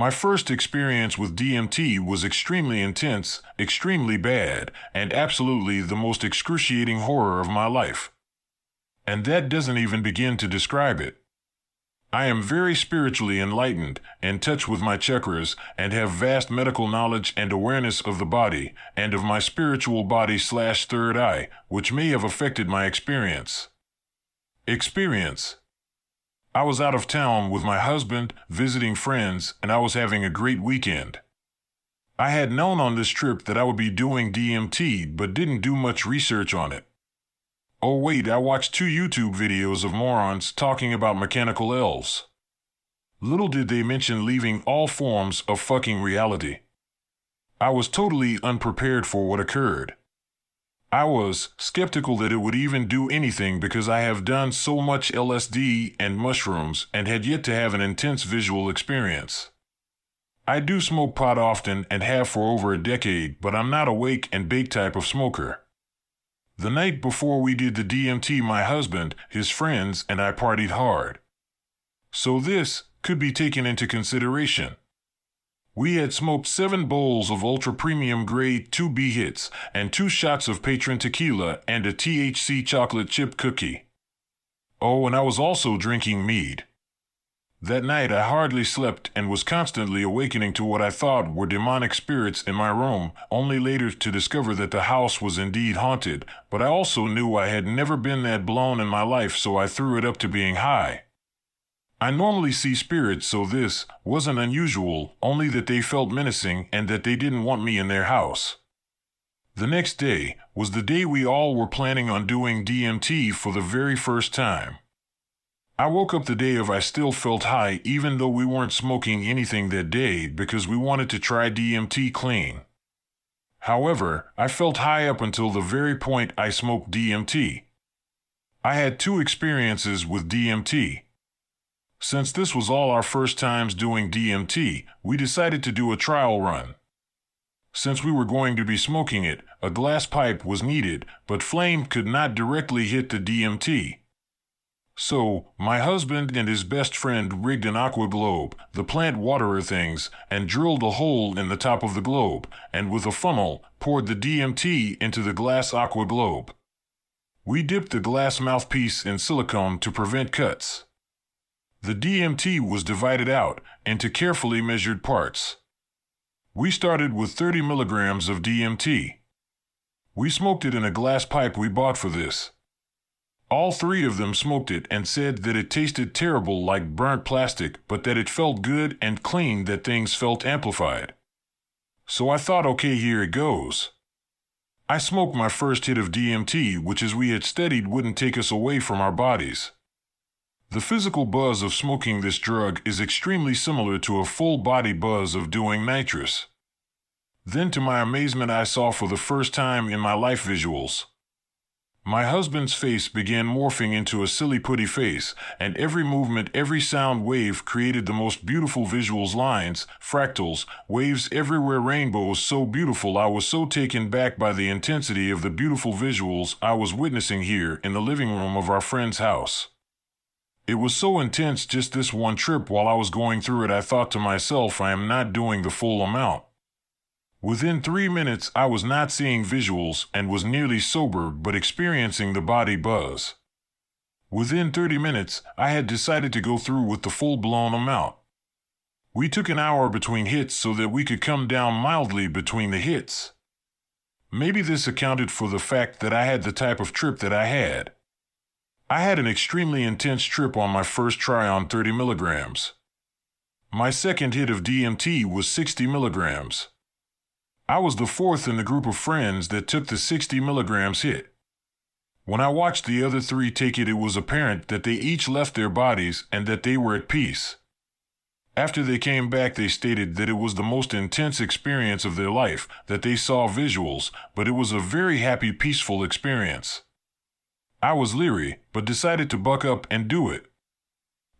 My first experience with DMT was extremely intense, extremely bad, and absolutely the most excruciating horror of my life. And that doesn't even begin to describe it. I am very spiritually enlightened, in touch with my chakras, and have vast medical knowledge and awareness of the body, and of my spiritual body/third eye, which may have affected my experience. I was out of town with my husband, visiting friends, and I was having a great weekend. I had known on this trip that I would be doing DMT, but didn't do much research on it. Oh wait, I watched 2 YouTube videos of morons talking about mechanical elves. Little did they mention leaving all forms of fucking reality. I was totally unprepared for what occurred. I was skeptical that it would even do anything because I have done so much LSD and mushrooms and had yet to have an intense visual experience. I do smoke pot often and have for over a decade, but I'm not a wake and bake type of smoker. The night before we did the DMT, my husband, his friends, and I partied hard. So this could be taken into consideration. We had smoked 7 bowls of ultra premium grade 2B hits and 2 shots of Patron tequila and a THC chocolate chip cookie. Oh, and I was also drinking mead. That night I hardly slept and was constantly awakening to what I thought were demonic spirits in my room, only later to discover that the house was indeed haunted, but I also knew I had never been that blown in my life, so I threw it up to being high. I normally see spirits, so this wasn't unusual, only that they felt menacing and that they didn't want me in their house. The next day was the day we all were planning on doing DMT for the very first time. I woke up the day of I still felt high even though we weren't smoking anything that day because we wanted to try DMT clean. However, I felt high up until the very point I smoked DMT. I had 2 experiences with DMT. Since this was all our first times doing DMT, we decided to do a trial run. Since we were going to be smoking it, a glass pipe was needed, but flame could not directly hit the DMT. So, my husband and his best friend rigged an aqua globe, the plant waterer things, and drilled a hole in the top of the globe, and with a funnel, poured the DMT into the glass aqua globe. We dipped the glass mouthpiece in silicone to prevent cuts. The DMT was divided out into carefully measured parts. We started with 30 milligrams of DMT. We smoked it in a glass pipe we bought for this. All 3 of them smoked it and said that it tasted terrible like burnt plastic, but that it felt good and clean, that things felt amplified. So I thought, okay, here it goes. I smoked my first hit of DMT, which as we had studied wouldn't take us away from our bodies. The physical buzz of smoking this drug is extremely similar to a full-body buzz of doing nitrous. Then to my amazement I saw for the first time in my life visuals. My husband's face began morphing into a silly putty face, and every movement, every sound wave created the most beautiful visuals, lines, fractals, waves everywhere, rainbows so beautiful. I was so taken back by the intensity of the beautiful visuals I was witnessing here in the living room of our friend's house. It was so intense just this one trip. While I was going through it, I thought to myself, I am not doing the full amount. Within 3 minutes, I was not seeing visuals and was nearly sober but experiencing the body buzz. Within 30 minutes, I had decided to go through with the full-blown amount. We took an hour between hits so that we could come down mildly between the hits. Maybe this accounted for the fact that I had the type of trip that I had. I had an extremely intense trip on my first try on 30 milligrams. My second hit of DMT was 60 milligrams. I was the 4th in the group of friends that took the 60 milligrams hit. When I watched the other 3 take it, it was apparent that they each left their bodies and that they were at peace. After they came back, they stated that it was the most intense experience of their life, that they saw visuals, but it was a very happy, peaceful experience. I was leery, but decided to buck up and do it.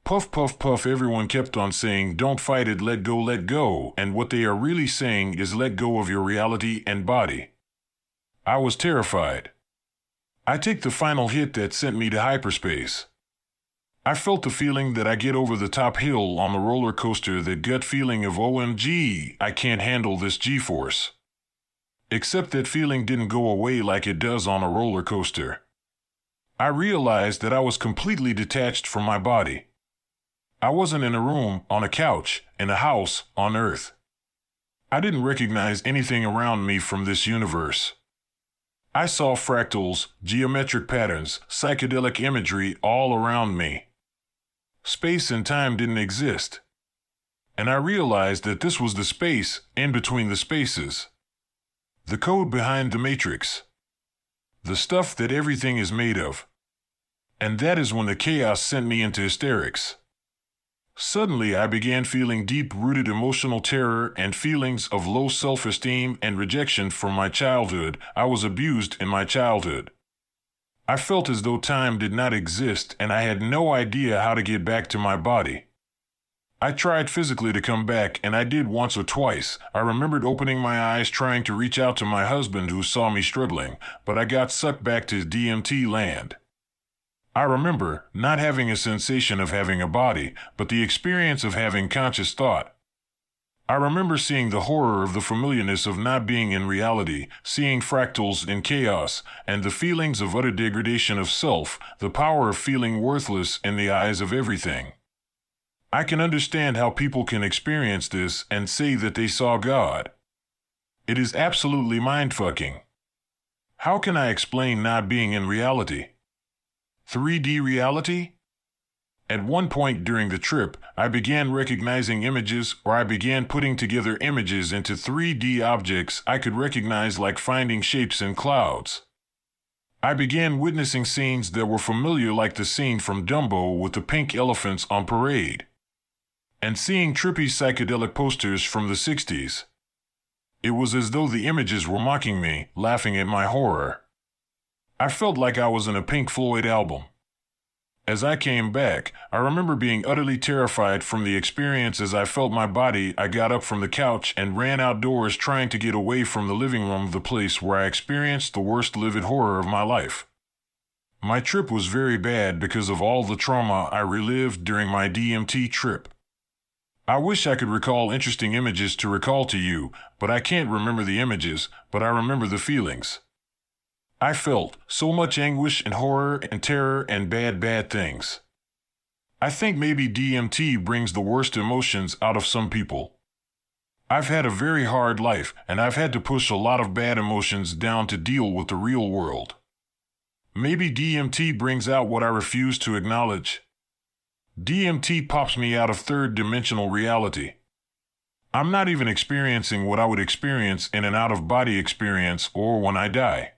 Puff, puff, puff, everyone kept on saying, don't fight it, let go, and what they are really saying is let go of your reality and body. I was terrified. I take the final hit that sent me to hyperspace. I felt the feeling that I get over the top hill on the roller coaster, that gut feeling of OMG, I can't handle this G-force. Except that feeling didn't go away like it does on a roller coaster. I realized that I was completely detached from my body. I wasn't in a room, on a couch, in a house, on Earth. I didn't recognize anything around me from this universe. I saw fractals, geometric patterns, psychedelic imagery all around me. Space and time didn't exist. And I realized that this was the space in between the spaces. The code behind the matrix. The stuff that everything is made of. And that is when the chaos sent me into hysterics. Suddenly, I began feeling deep-rooted emotional terror and feelings of low self-esteem and rejection from my childhood. I was abused in my childhood. I felt as though time did not exist, and I had no idea how to get back to my body. I tried physically to come back, and I did once or twice. I remembered opening my eyes trying to reach out to my husband who saw me struggling, but I got sucked back to DMT land. I remember not having a sensation of having a body, but the experience of having conscious thought. I remember seeing the horror of the familiarness of not being in reality, seeing fractals in chaos, and the feelings of utter degradation of self, the power of feeling worthless in the eyes of everything. I can understand how people can experience this and say that they saw God. It is absolutely mind-fucking. How can I explain not being in reality? 3D reality? At one point during the trip, I began recognizing images, or I began putting together images into 3D objects I could recognize, like finding shapes in clouds. I began witnessing scenes that were familiar, like the scene from Dumbo with the pink elephants on parade, and seeing trippy psychedelic posters from the 60s. It was as though the images were mocking me, laughing at my horror. I felt like I was in a Pink Floyd album. As I came back, I remember being utterly terrified from the experience. As I felt my body, I got up from the couch and ran outdoors, trying to get away from the living room of the place where I experienced the worst livid horror of my life. My trip was very bad because of all the trauma I relived during my DMT trip. I wish I could recall interesting images to recall to you, but I can't remember the images, but I remember the feelings. I felt so much anguish and horror and terror and bad things. I think maybe DMT brings the worst emotions out of some people. I've had a very hard life, and I've had to push a lot of bad emotions down to deal with the real world. Maybe DMT brings out what I refuse to acknowledge. DMT pops me out of third-dimensional reality. I'm not even experiencing what I would experience in an out-of-body experience or when I die.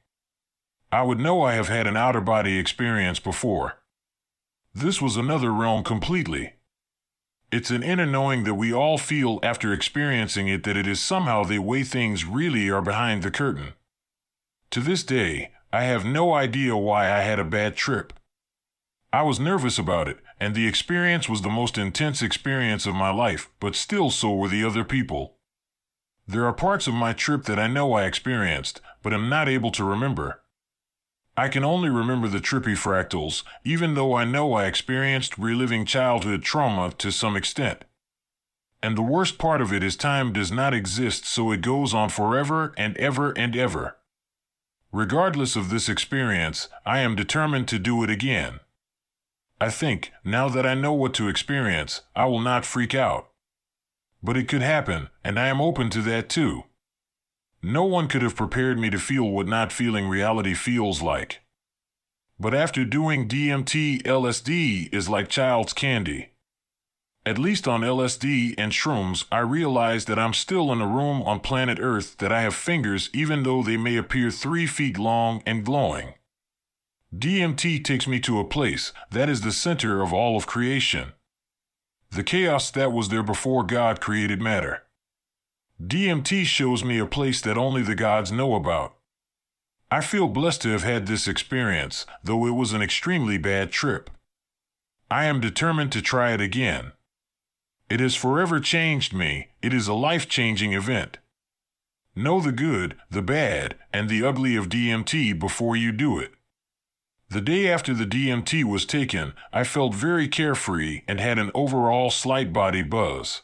I would know I have had an outer-body experience before. This was another realm completely. It's an inner knowing that we all feel after experiencing it, that it is somehow the way things really are behind the curtain. To this day, I have no idea why I had a bad trip. I was nervous about it, and the experience was the most intense experience of my life, but still so were the other people. There are parts of my trip that I know I experienced, but am not able to remember. I can only remember the trippy fractals, even though I know I experienced reliving childhood trauma to some extent. And the worst part of it is time does not exist, so it goes on forever and ever and ever. Regardless of this experience, I am determined to do it again. I think, now that I know what to experience, I will not freak out. But it could happen, and I am open to that too. No one could have prepared me to feel what not feeling reality feels like. But after doing DMT, LSD is like child's candy. At least on LSD and shrooms, I realized that I'm still in a room on planet Earth, that I have fingers even though they may appear 3 feet long and glowing. DMT takes me to a place that is the center of all of creation. The chaos that was there before God created matter. DMT shows me a place that only the gods know about. I feel blessed to have had this experience, though it was an extremely bad trip. I am determined to try it again. It has forever changed me. It is a life-changing event. Know the good, the bad, and the ugly of DMT before you do it. The day after the DMT was taken, I felt very carefree and had an overall slight body buzz.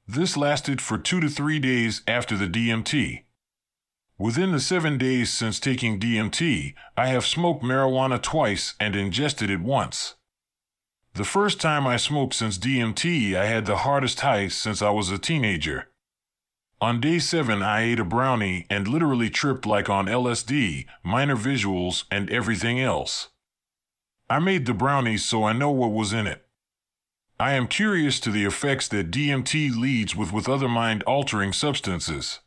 This lasted for 2 to 3 days after the DMT. Within the 7 days since taking DMT, I have smoked marijuana twice and ingested it once. The first time I smoked since DMT, I had the hardest high since I was a teenager. On day 7, I ate a brownie and literally tripped like on LSD, minor visuals, and everything else. I made the brownie so I know what was in it. I am curious to the effects that DMT leads with other mind-altering substances.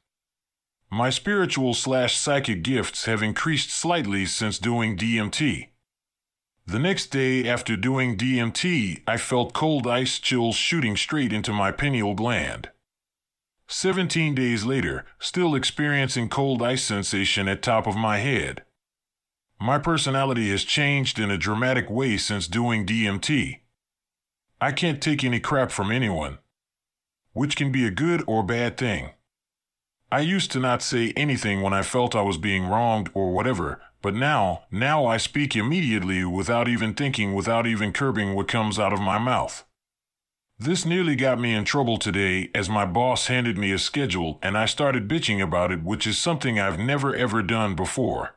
My spiritual/psychic gifts have increased slightly since doing DMT. The next day after doing DMT, I felt cold ice chills shooting straight into my pineal gland. 17 days later, still experiencing cold ice sensation at top of my head. My personality has changed in a dramatic way since doing DMT. I can't take any crap from anyone, which can be a good or bad thing. I used to not say anything when I felt I was being wronged or whatever, but now I speak immediately without even thinking, without even curbing what comes out of my mouth. This nearly got me in trouble today as my boss handed me a schedule and I started bitching about it, which is something I've never ever done before.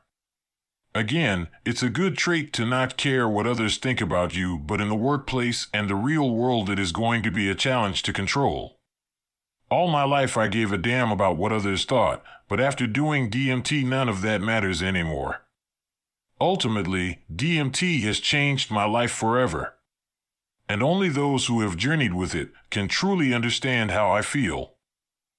Again, it's a good trait to not care what others think about you, but in the workplace and the real world it is going to be a challenge to control. All my life I gave a damn about what others thought, but after doing DMT none of that matters anymore. Ultimately, DMT has changed my life forever. And only those who have journeyed with it can truly understand how I feel.